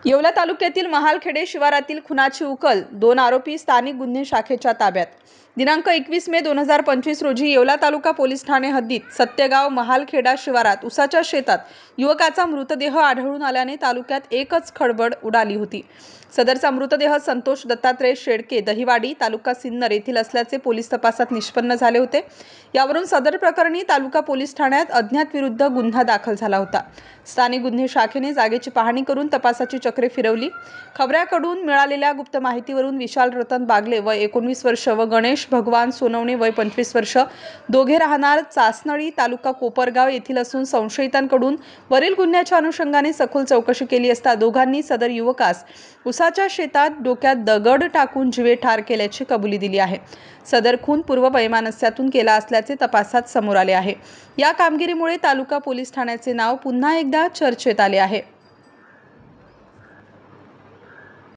येवला तालुक्यातील महालखेडे शिवारातील खुनाची उकल, 2 आरोपी स्थानिक गुन्हे शाखेच्या ताब्यात। दिनांक 21 मे 2025 रोजी येवला तालुका पोलीस ठाणे हद्दीत सत्यगाव महालखेडा शिवारात उसाच्या शेतात युवकाचा मृतदेह आढळून आल्याने तालुक्यात एकच खळबळ उडाली होती। सदरचा मृतदेह संतोष दत्तात्रय शेडके, दहिवाडी, तालुका सिन्नर येथील असल्याचे पोलीस तपासात निष्पन्न झाले होते। यावरून सदर प्रकरणी तालुका पोलीस ठाण्यात अज्ञात विरुद्ध गुन्हा दाखल झाला होता। स्थानिक गुन्हे शाखेने जागेची पाहणी करून तपासाची चक्रे फिरवली। खबऱ्याकडून मिळालेल्या गुप्त माहितीवरून विशाल रतन बागले वय 19 वर्ष व गणेश भगवान सोनवणे वय 25 वर्ष दोघे राहणार चासनळी, तालुका कोपरगाव येथील असून संशयितांकडून वरील गुन्ह्याच्या अनुषंगाने सखोल चौकशी केली असता दोघांनी सदर युवकास उसाच्या शेतात डोक्यात दगड टाकून जीवे ठार केल्याची कबुली दिली आहे। सदर खून पूर्व वैमनस्यातून केला असल्याचे तपासात समोर आले आहे। या कामगिरीमुळे तालुका पोलीस ठाण्याचे नाव पुन्हा एकदा चर्चेत आले आहे।